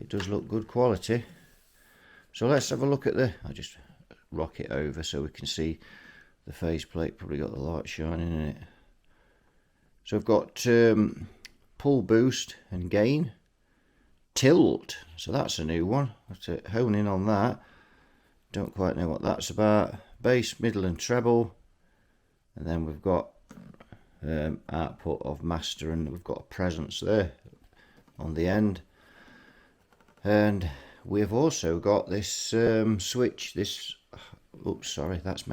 it does look good quality. So let's have a look at the, I'll just rock it over so we can see the faceplate. Probably got the light shining in it. So I've got pull boost and gain, tilt, so that's a new one. I have to hone in on that. Don't quite know what that's about. Bass, middle and treble, and then we've got output of master, and we've got a presence there on the end. And we've also got this switch, this, oops, sorry, that's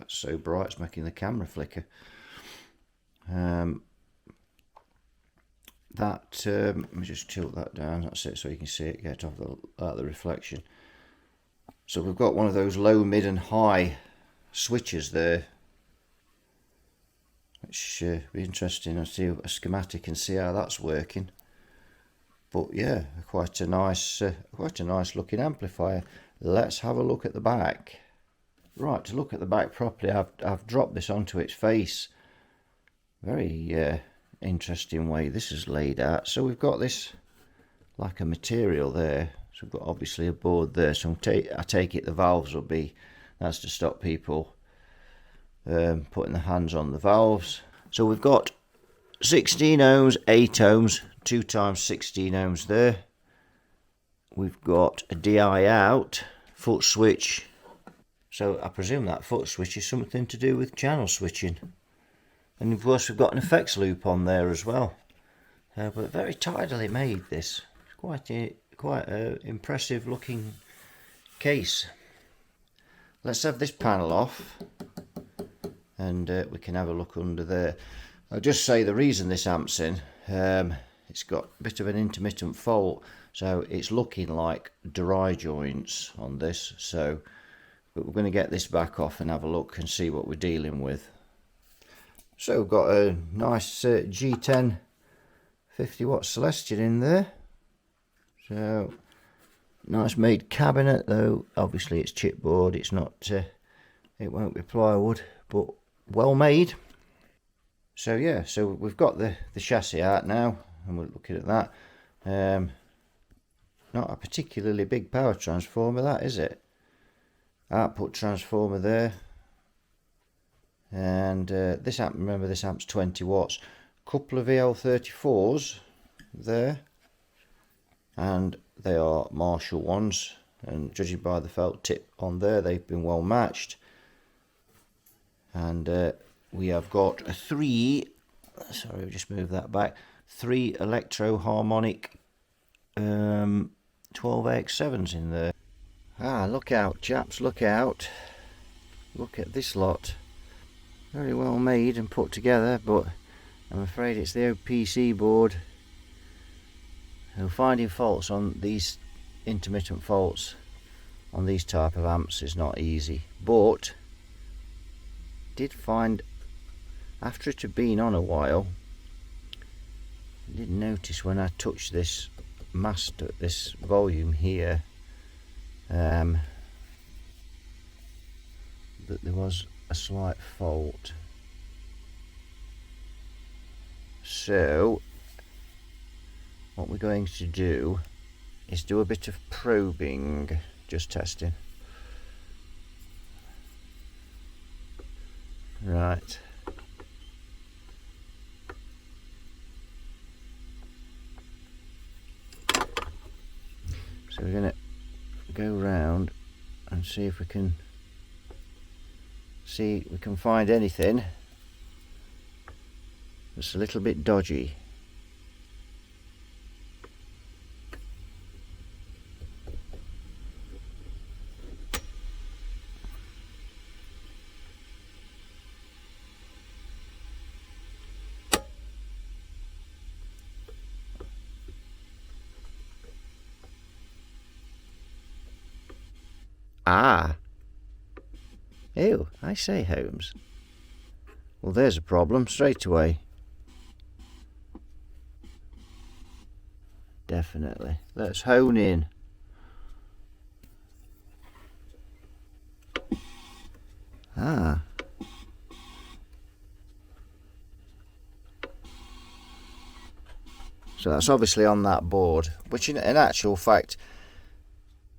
so bright it's making the camera flicker. Let me just tilt that down, that's it, so you can see it get off the reflection. So we've got one of those low, mid and high switches there, which be interesting. I'll see a schematic and see how that's working. But yeah, quite a nice looking amplifier. Let's have a look at the back. Right, to look at the back properly, I've dropped this onto its face. Very interesting way this is laid out. So we've got this like a material there. So we've got obviously a board there. So I take it the valves will be, that's to stop people putting their hands on the valves. So we've got 16 ohms, 8 ohms, 2 times 16 ohms there. We've got a DI out, foot switch. So I presume that foot switch is something to do with channel switching. And of course we've got an effects loop on there as well. But very tidily made this. It's quite a impressive looking case. Let's have this panel off and we can have a look under there. I'll just say the reason this amp's in, it's got a bit of an intermittent fault, so it's looking like dry joints on this. So, but we're going to get this back off and have a look and see what we're dealing with. So we've got a nice G10 50 watt Celestion in there. So nice made cabinet, though obviously it's chipboard, it's not it won't be plywood, but well made. So yeah, so we've got the chassis out now and we're looking at that. Not a particularly big power transformer, that, is it? Output transformer there. And this amp, remember this amp's 20 watts. Couple of EL34s there, and they are Marshall ones, and judging by the felt tip on there, they've been well matched. And we have got a three, sorry, I'll just move that back, 3 electro harmonic 12AX7s in there. Ah, look out chaps, look out, look at this lot. Very well made and put together, but I'm afraid it's the OPC board. So finding faults on these intermittent faults on these type of amps is not easy, but did find after it had been on a while, I did notice when I touched this master, this volume here, that there was a slight fault. So what we're going to do is do a bit of probing, just testing. Right. So we're going to go round and see if we can find anything that's a little bit dodgy. Ah. Ew, I say, Holmes. Well, there's a problem straight away. Definitely. Let's hone in. Ah. So that's obviously on that board, which in actual fact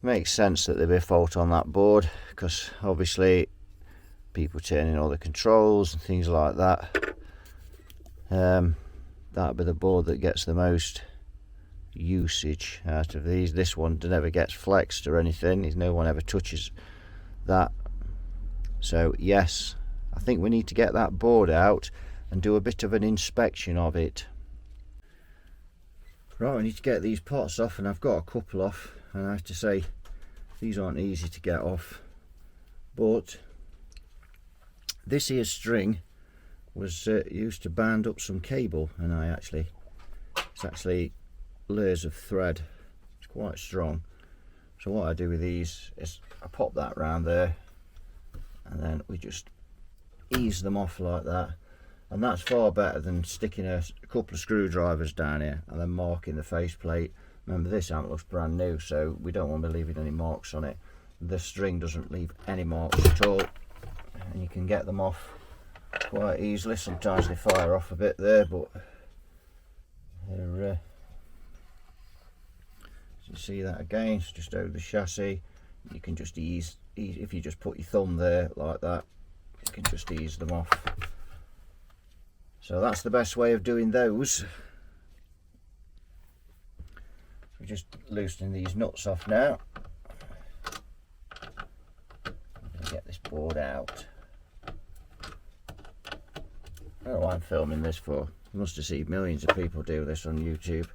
makes sense that there'd be a fault on that board, because obviously people turning all the controls and things like that. That'd be the board that gets the most usage out of these. This one never gets flexed or anything. No one ever touches that. So yes, I think we need to get that board out and do a bit of an inspection of it. Right, we need to get these pots off, and I've got a couple off, and I have to say these aren't easy to get off. But this here string was used to band up some cable, and it's actually layers of thread. It's quite strong. So what I do with these is I pop that round there, and then we just ease them off like that. And that's far better than sticking a couple of screwdrivers down here and then marking the faceplate. Remember, this amp looks brand new, so we don't want to be leaving any marks on it. The string doesn't leave any marks at all, and you can get them off quite easily. Sometimes they fire off a bit there, but they're you see that again, it's just over the chassis. You can just ease if you just put your thumb there like that, you can just ease them off. So that's the best way of doing those. We're just loosening these nuts off now. I'm going to get this board out. I don't know why I'm filming this for. You must have seen millions of people do this on YouTube.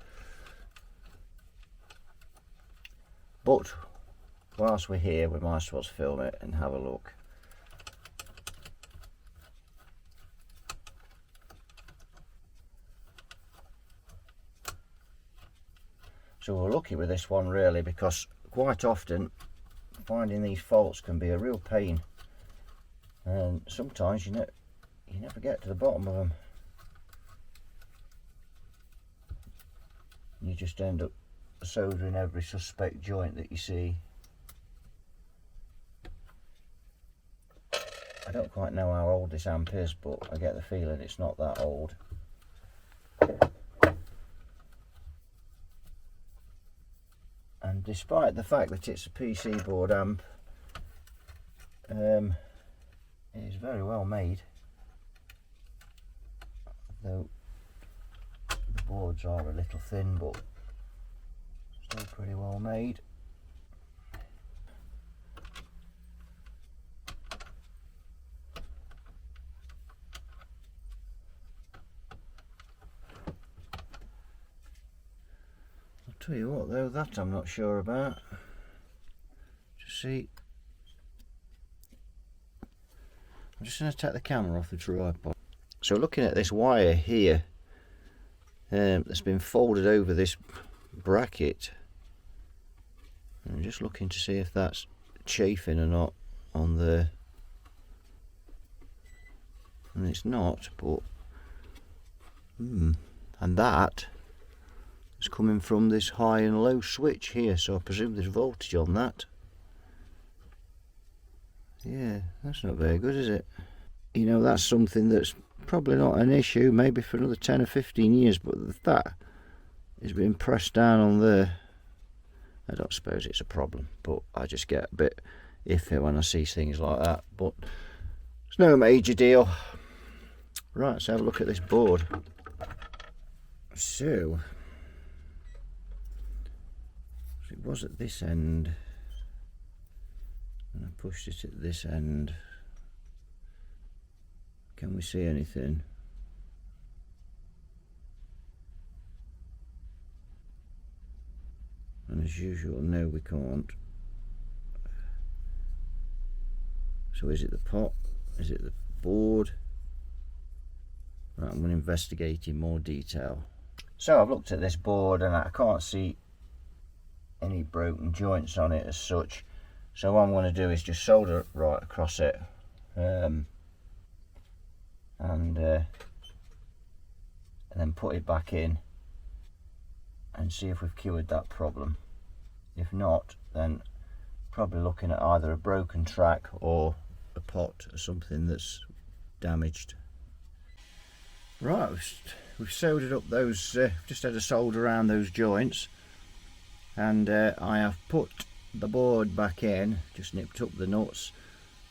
But whilst we're here, we might as well film it and have a look. So we're lucky with this one really, because quite often finding these faults can be a real pain, and sometimes you never get to the bottom of them. You just end up soldering every suspect joint that you see. I don't quite know how old this amp is, but I get the feeling it's not that old. And despite the fact that it's a PC board amp, it is very well made, though the boards are a little thin, but still pretty well made. Tell you what though, that I'm not sure about. Just see, I'm just going to take the camera off the tripod. So looking at this wire here, that's been folded over this bracket, I'm just looking to see if that's chafing or not on there, and it's not, but and that is coming from this high and low switch here, so I presume there's voltage on that. Yeah, that's not very good, is it? You know, that's something that's probably not an issue, maybe for another 10 or 15 years, but that is being pressed down on there. I don't suppose it's a problem, but I just get a bit iffy when I see things like that, but it's no major deal. Right, let's have a look at this board. So it was at this end, and I pushed it at this end. Can we see anything? And as usual, no, we can't. So is it the pot? Is it the board? Right, I'm going to investigate in more detail. So I've looked at this board and I can't see any broken joints on it as such, so what I'm going to do is just solder it right across it, and then put it back in and see if we've cured that problem. If not, then probably looking at either a broken track or a pot or something that's damaged. Right, we've soldered up those, just had a solder around those joints, and I have put the board back in, just nipped up the nuts,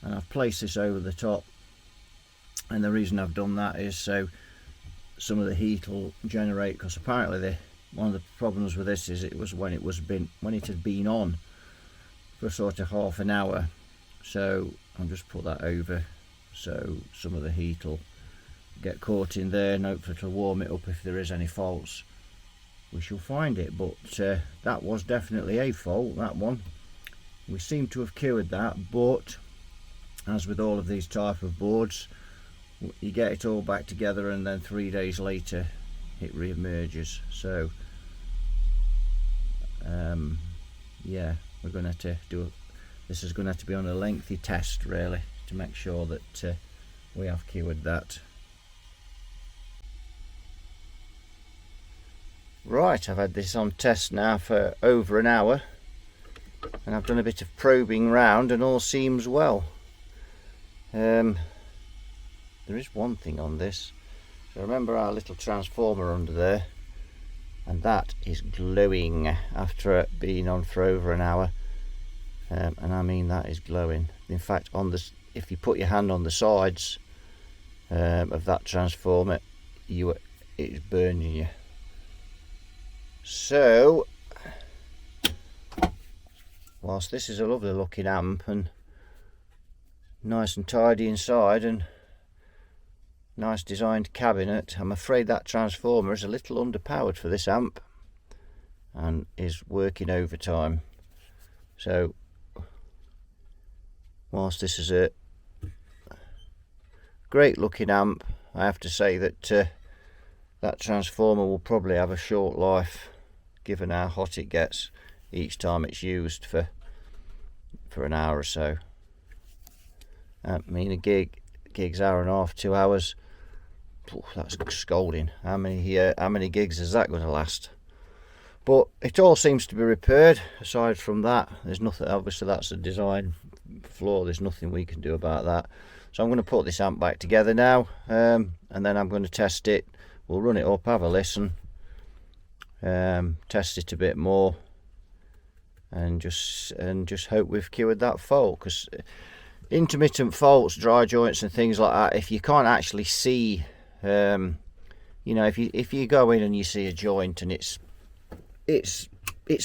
and I've placed this over the top. And the reason I've done that is so some of the heat will generate, because apparently one of the problems with this is it was when it had been on for sort of half an hour. So I'll just put that over so some of the heat will get caught in there, and hopefully it'll warm it up. If there is any faults, we shall find it. But that was definitely a fault, that one. We seem to have cured that, but as with all of these type of boards, you get it all back together and then 3 days later it re-emerges. So yeah, we're going to have to do this is going to have to be on a lengthy test really to make sure that we have cured that. Right, I've had this on test now for over an hour, and I've done a bit of probing round and all seems well. There is one thing on this. So remember our little transformer under there, and that is glowing after being on for over an hour, and I mean that is glowing. In fact, if you put your hand on the sides of that transformer, it's burning you. So whilst this is a lovely looking amp and nice and tidy inside and nice designed cabinet, I'm afraid that transformer is a little underpowered for this amp and is working overtime. So whilst this is a great looking amp, I have to say that that transformer will probably have a short life, given how hot it gets each time it's used for an hour or so. I mean, a gig's hour and a half, 2 hours. That's scolding. How many gigs is that going to last? But it all seems to be repaired. Aside from that, there's nothing. Obviously that's a design flaw, there's nothing we can do about that. So I'm going to put this amp back together now, and then I'm going to test it. We'll run it up, have a listen, test it a bit more, and just hope we've cured that fault. Because intermittent faults, dry joints and things like that, if you can't actually see, you know, if you go in and you see a joint and it's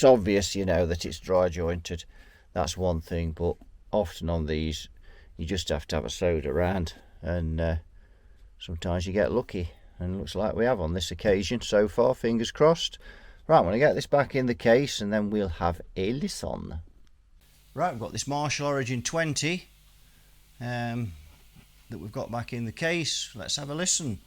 obvious, you know, that it's dry jointed, that's one thing. But often on these you just have to have a solder around, and sometimes you get lucky, and it looks like we have on this occasion so far, fingers crossed. Right, I'm going to get this back in the case and then we'll have a listen. Right, we've got this Marshall Origin 20 that we've got back in the case. Let's have a listen.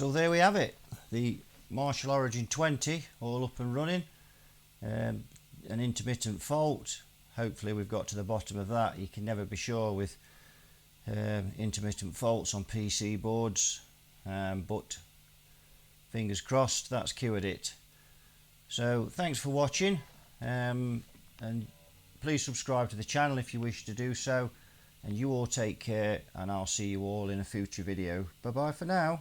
So there we have it, the Marshall Origin 20 all up and running. An intermittent fault. Hopefully we've got to the bottom of that. You can never be sure with intermittent faults on PC boards, but fingers crossed that's cured it. So thanks for watching, and please subscribe to the channel if you wish to do so, and you all take care, and I'll see you all in a future video. Bye bye for now.